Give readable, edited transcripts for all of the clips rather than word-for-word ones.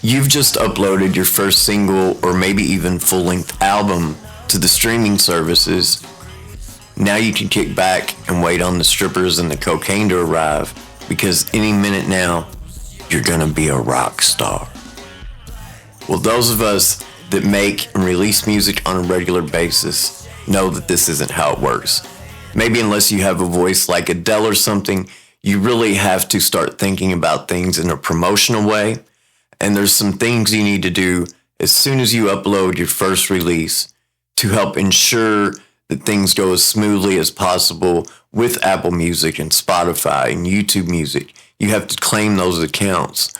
You've just uploaded your first single or maybe even full-length album to the streaming services. Now you can kick back and wait on the strippers and the cocaine to arrive, because any minute now, you're gonna be a rock star. Well, those of us that make and release music on a regular basis know that this isn't how it works. Maybe unless you have a voice like Adele or something, you really have to start thinking about things in a promotional way. And there's some things you need to do as soon as you upload your first release to help ensure that things go as smoothly as possible with Apple Music and Spotify and YouTube Music. You have to claim those accounts.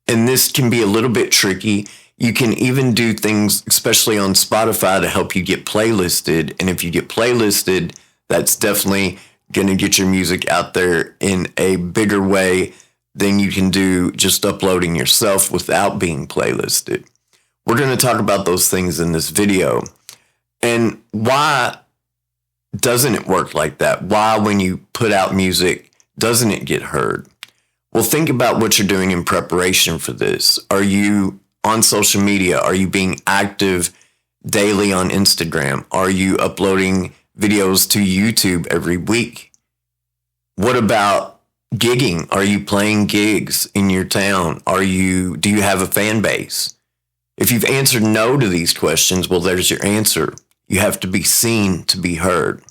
And this can be a little bit tricky. You can even do things, especially on Spotify, to help you get playlisted. And if you get playlisted, that's definitely going to get your music out there in a bigger way than you can do just uploading yourself without being playlisted. We're going to talk about those things in this video. And why doesn't it work like that? Why, when you put out music, doesn't it get heard? Well, think about what you're doing in preparation for this. Are you on social media? Are you being active daily on Instagram? Are you uploading videos to YouTube every week? What about gigging? Are you playing gigs in your town? Do you have a fan base? If you've answered no to these questions, well, there's your answer. You have to be seen to be heard.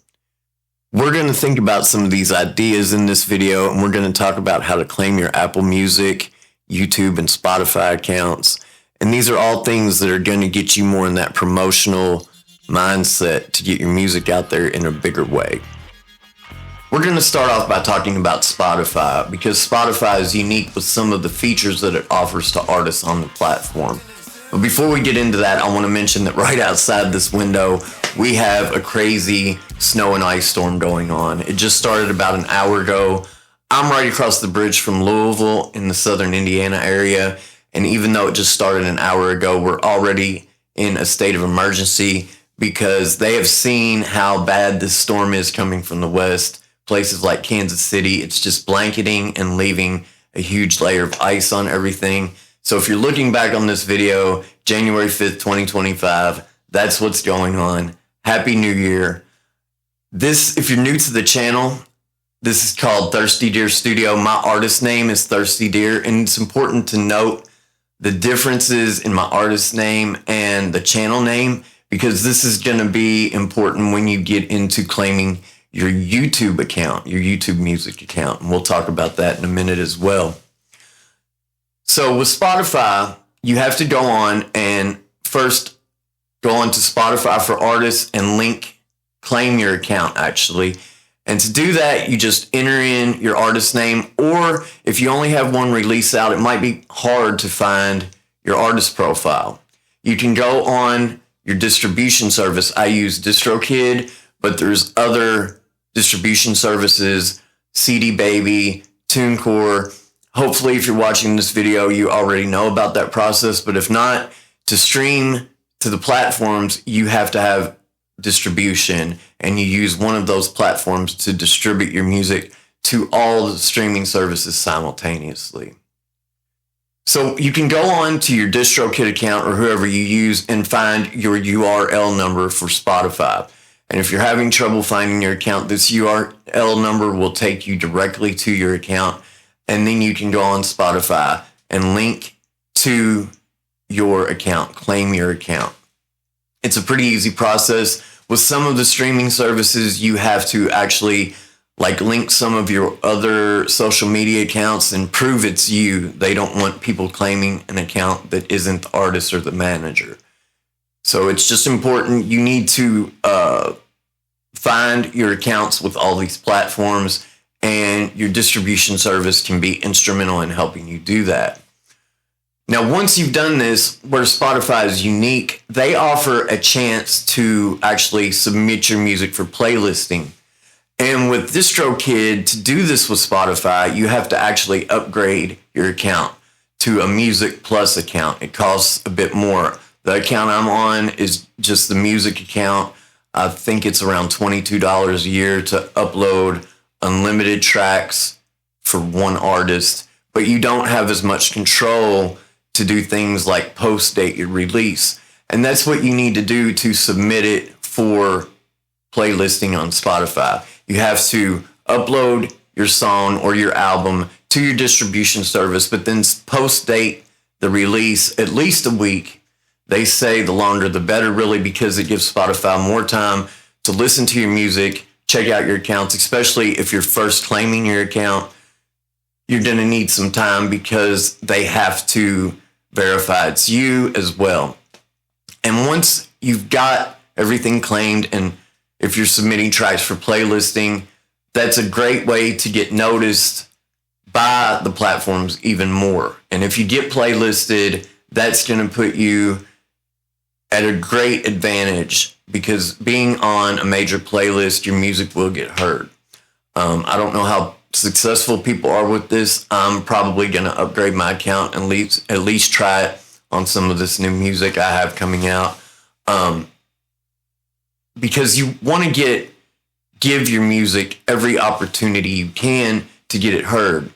We're going to think about some of these ideas in this video, and we're going to talk about how to claim your Apple Music, YouTube, and Spotify accounts. And these are all things that are going to get you more in that promotional mindset to get your music out there in a bigger way. We're going to start off by talking about Spotify, because Spotify is unique with some of the features that it offers to artists on the platform. But before we get into that, I want to mention that right outside this window, we have a crazy snow and ice storm going on. It just started about an hour ago. I'm right across the bridge from Louisville in the southern Indiana area. And even though it just started an hour ago, we're already in a state of emergency because they have seen how bad this storm is coming from the west. Places like Kansas City, it's just blanketing and leaving a huge layer of ice on everything. So if you're looking back on this video, January 5th, 2025, that's what's going on. Happy New Year. If you're new to the channel, this is called Thirsty Deer Studio. My artist name is Thirsty Deer, and it's important to note the differences in my artist name and the channel name, because this is going to be important when you get into claiming your YouTube account, your YouTube Music account. And we'll talk about that in a minute as well. So with Spotify, you have to go on and first go on to Spotify for Artists and claim your account actually. And to do that, you just enter in your artist name, or if you only have one release out, it might be hard to find your artist profile. You can go on your distribution service. I use DistroKid, but there's other distribution services, CD Baby, TuneCore. Hopefully, if you're watching this video, you already know about that process. But if not, to stream to the platforms, you have to have distribution, and you use one of those platforms to distribute your music to all the streaming services simultaneously. So you can go on to your DistroKid account or whoever you use and find your URL number for Spotify. And if you're having trouble finding your account, this URL number will take you directly to your account. And then you can go on Spotify and link to your account, claim your account. It's a pretty easy process. With some of the streaming services, you have to actually link some of your other social media accounts and prove it's you. They don't want people claiming an account that isn't the artist or the manager. So it's just important. You need to find your accounts with all these platforms, and your distribution service can be instrumental in helping you do that. Now, once you've done this, where Spotify is unique, they offer a chance to actually submit your music for playlisting. And with DistroKid, to do this with Spotify, you have to actually upgrade your account to a Music Plus account. It costs a bit more. The account I'm on is just the music account. I think it's around $22 a year to upload unlimited tracks for one artist, but you don't have as much control to do things like post date your release. And that's what you need to do to submit it for playlisting on Spotify. You have to upload your song or your album to your distribution service, but then post date the release at least a week. They say the longer the better, really, because it gives Spotify more time to listen to your music, check out your accounts, especially if you're first claiming your account. You're going to need some time because they have to verify it's you as well. And once you've got everything claimed, and if you're submitting tracks for playlisting, that's a great way to get noticed by the platforms even more. And if you get playlisted, that's going to put you at a great advantage, because being on a major playlist, your music will get heard. I don't know how successful people are with this. I'm probably going to upgrade my account and at least try it on some of this new music I have coming out. Because you want to give your music every opportunity you can to get it heard.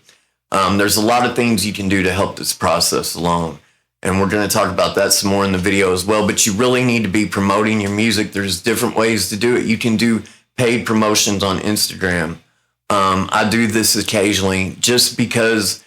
There's a lot of things you can do to help this process along. And we're going to talk about that some more in the video as well. But you really need to be promoting your music. There's different ways to do it. You can do paid promotions on Instagram. I do this occasionally just because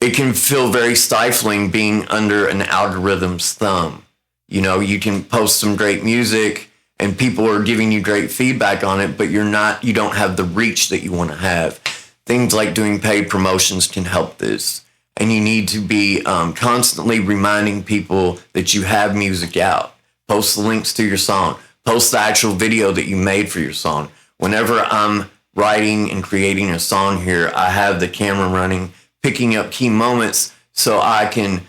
it can feel very stifling being under an algorithm's thumb. You know, you can post some great music and people are giving you great feedback on it, but you don't have the reach that you want to have. Things like doing paid promotions can help this. And you need to be constantly reminding people that you have music out. Post the links to your song. Post the actual video that you made for your song. Whenever I'm writing and creating a song here, I have the camera running, picking up key moments so I can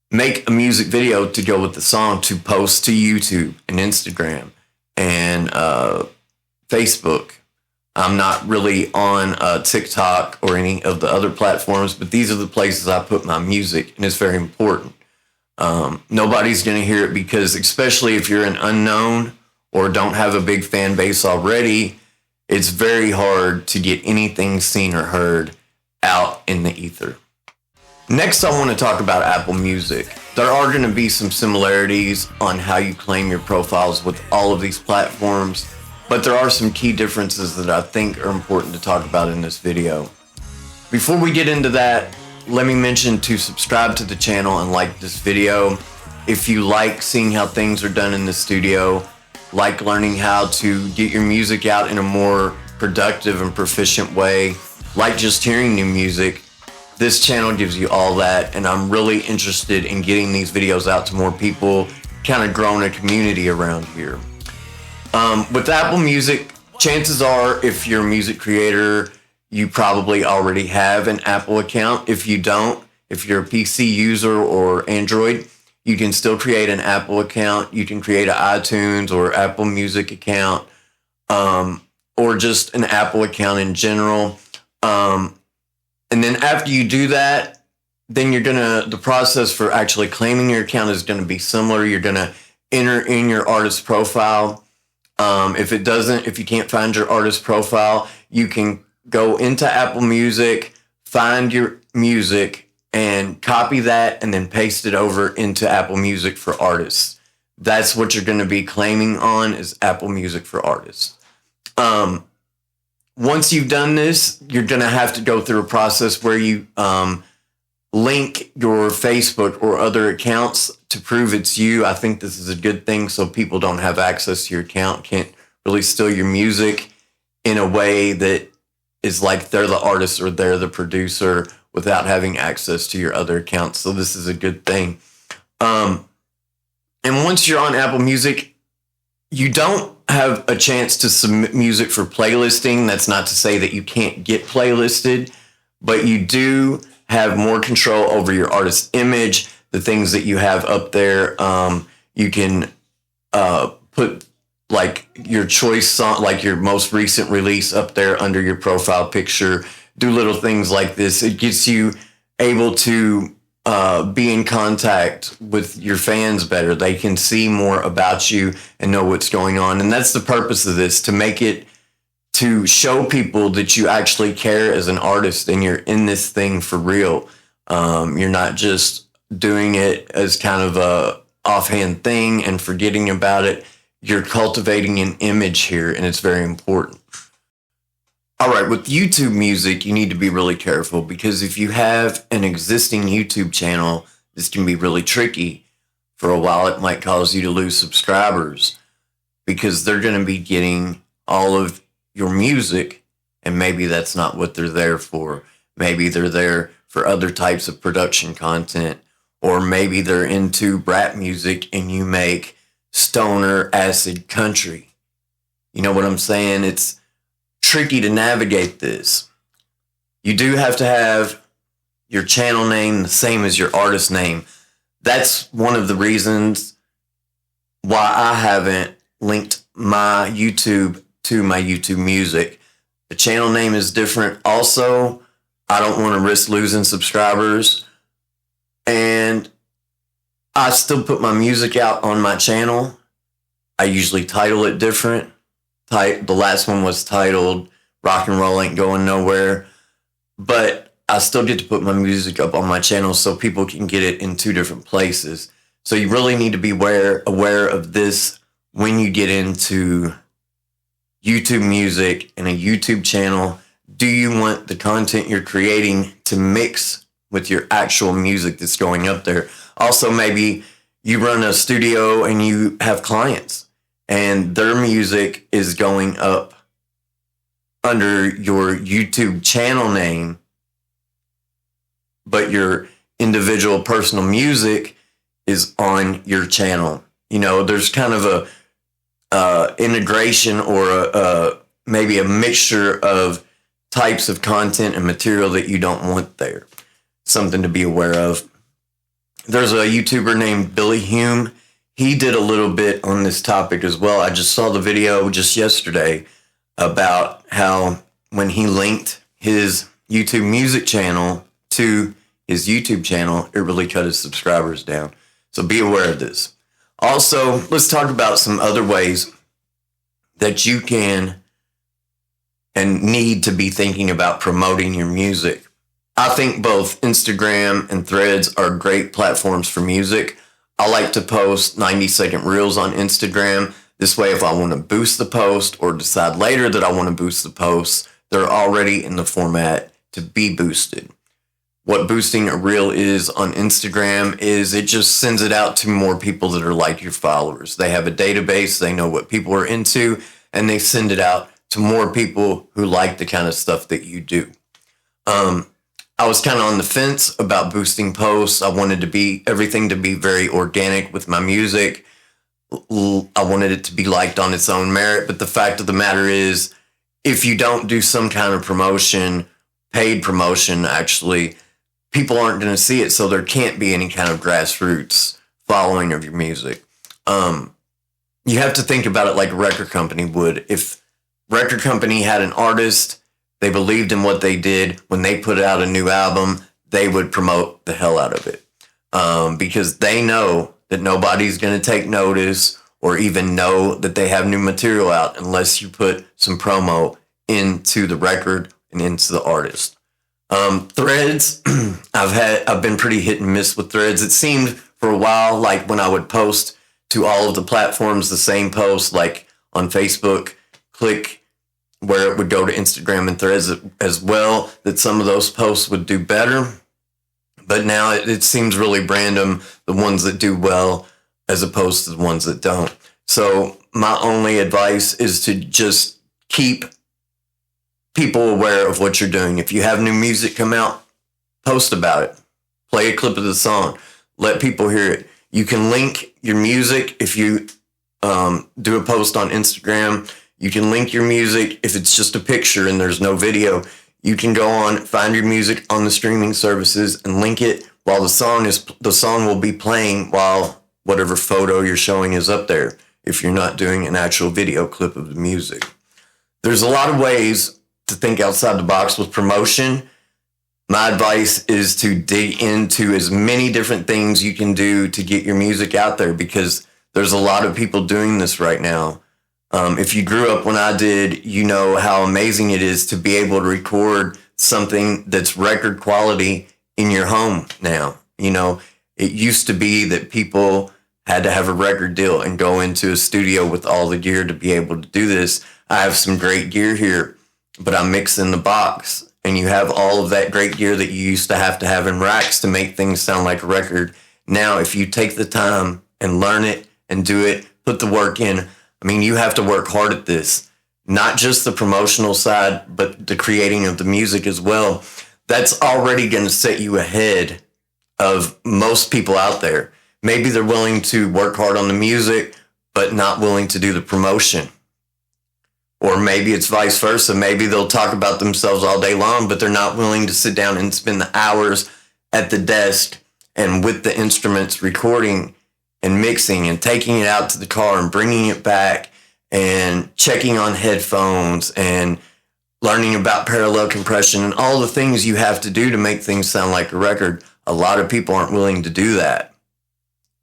make a music video to go with the song to post to YouTube and Instagram and Facebook. I'm not really on TikTok or any of the other platforms, but these are the places I put my music, and it's very important. Nobody's going to hear it because, especially if you're an unknown or don't have a big fan base already, it's very hard to get anything seen or heard out in the ether. Next, I want to talk about Apple Music. There are going to be some similarities on how you claim your profiles with all of these platforms, but there are some key differences that I think are important to talk about in this video. Before we get into that, let me mention to subscribe to the channel and like this video. If you like seeing how things are done in the studio, like learning how to get your music out in a more productive and proficient way, like just hearing new music, this channel gives you all that, and I'm really interested in getting these videos out to more people, kind of growing a community around here. With Apple Music, chances are if you're a music creator, you probably already have an Apple account. If you don't, if you're a PC user or Android, you can still create an Apple account. You can create an iTunes or Apple Music account, or just an Apple account in general. And then after you do that, then the process for actually claiming your account is going to be similar. You're going to enter in your artist profile. If you can't find your artist profile, you can go into Apple Music, find your music, and copy that and then paste it over into Apple Music for Artists. That's what you're going to be claiming on, is Apple Music for Artists. Once you've done this, you're going to have to go through a process where you link your Facebook or other accounts to prove it's you. I think this is a good thing so people don't have access to your account, can't really steal your music in a way that is like they're the artist or they're the producer without having access to your other accounts. So this is a good thing. And once you're on Apple Music, you don't have a chance to submit music for playlisting. That's not to say that you can't get playlisted, but you do have more control over your artist image, the things that you have up there. You can put like your choice song, like your most recent release up there under your profile picture, do little things like this. It gets you able to be in contact with your fans better. They can see more about you and know what's going on. And that's the purpose of this, to show people that you actually care as an artist and you're in this thing for real. You're not just doing it as kind of a offhand thing and forgetting about it. You're cultivating an image here, and it's very important. All right, with YouTube music, you need to be really careful because if you have an existing YouTube channel, this can be really tricky. For a while, it might cause you to lose subscribers because they're going to be getting all of your music, and maybe that's not what they're there for. Maybe they're there for other types of production content, or maybe they're into rap music and you make stoner acid country. You know what I'm saying? It's tricky to navigate this. You do have to have your channel name the same as your artist name. That's one of the reasons why I haven't linked my YouTube to my YouTube music. The channel name is different. Also, I don't want to risk losing subscribers. And I still put my music out on my channel. I usually title it different. The last one was titled Rock and Roll Ain't Going Nowhere. But I still get to put my music up on my channel so people can get it in two different places. So you really need to be aware of this when you get into YouTube music and a YouTube channel. Do you want the content you're creating to mix with your actual music that's going up there? Also, maybe you run a studio and you have clients and their music is going up under your YouTube channel name, but your individual personal music is on your channel. You know, there's kind of a integration or maybe a mixture of types of content and material that you don't want there. Something to be aware of. There's a YouTuber named Billy Hume. He did a little bit on this topic as well. I just saw the video just yesterday about how when he linked his YouTube music channel to his YouTube channel, it really cut his subscribers down. So be aware of this. Also, let's talk about some other ways that you can and need to be thinking about promoting your music. I think both Instagram and Threads are great platforms for music. I like to post 90-second reels on Instagram. This way, if I want to boost the post or decide later that I want to boost the posts, they're already in the format to be boosted. What boosting a reel is on Instagram is it just sends it out to more people that are like your followers. They have a database, they know what people are into, and they send it out to more people who like the kind of stuff that you do. I was kind of on the fence about boosting posts. I wanted everything to be very organic with my music. I wanted it to be liked on its own merit. But the fact of the matter is, if you don't do some kind of promotion, paid promotion, actually, people aren't going to see it. So there can't be any kind of grassroots following of your music. You have to think about it like a record company would. If record company had an artist, they believed in what they did. When they put out a new album, they would promote the hell out of it because they know that nobody's going to take notice or even know that they have new material out unless you put some promo into the record and into the artist. Threads, I've been pretty hit and miss with Threads. It seemed for a while like when I would post to all of the platforms the same post, like on Facebook, click where it would go to Instagram and Threads as well, that some of those posts would do better. But now it seems really random, the ones that do well as opposed to the ones that don't. So my only advice is to just keep people aware of what you're doing. If you have new music come out, post about it. Play a clip of the song. Let people hear it. You can link your music if you do a post on Instagram. You can link your music if it's just a picture and there's no video. You can go on, find your music on the streaming services and link it while the song will be playing while whatever photo you're showing is up there, if you're not doing an actual video clip of the music. There's a lot of ways to think outside the box with promotion. My advice is to dig into as many different things you can do to get your music out there because there's a lot of people doing this right now. If you grew up when I did, you know how amazing it is to be able to record something that's record quality in your home now. You know, It used to be that people had to have a record deal and go into a studio with all the gear to be able to do this. I have some great gear here, but I mix in the box, and you have all of that great gear that you used to have in racks to make things sound like a record. Now, if you take the time and learn it and do it, put the work in, I mean, you have to work hard at this, not just the promotional side, but the creating of the music as well. That's already going to set you ahead of most people out there. Maybe they're willing to work hard on the music, but not willing to do the promotion. Or maybe it's vice versa. Maybe they'll talk about themselves all day long, but they're not willing to sit down and spend the hours at the desk and with the instruments recording and mixing and taking it out to the car and bringing it back and checking on headphones and learning about parallel compression and all the things you have to do to make things sound like a record. A lot of people aren't willing to do that.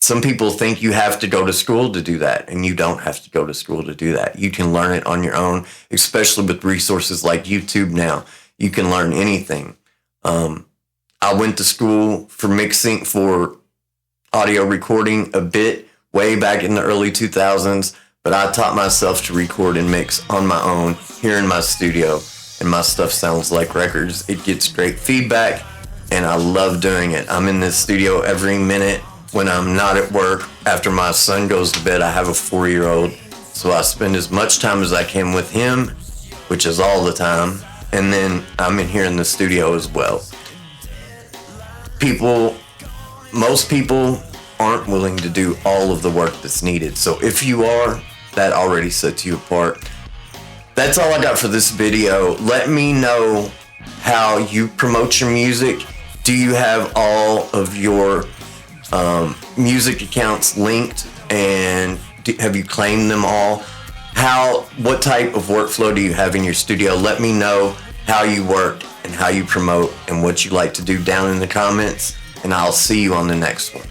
Some people think you have to go to school to do that, and you don't have to go to school to do that. You can learn it on your own, especially with resources like YouTube now. You can learn anything. I went to school for mixing, for audio recording a bit way back in the early 2000s, but I taught myself to record and mix on my own here in my studio, and my stuff sounds like records. It gets great feedback, and I love doing it. I'm in this studio every minute. When I'm not at work, after my son goes to bed, I have a 4-year-old, so I spend as much time as I can with him, which is all the time, and then I'm in here in the studio as well. Most people aren't willing to do all of the work that's needed, so if you are, that already sets you apart. That's all I got for this video. Let me know how you promote your music. Do you have all of your music accounts linked, and have you claimed them all? What type of workflow do you have in your studio? Let me know how you work and how you promote and what you like to do down in the comments, and I'll see you on the next one.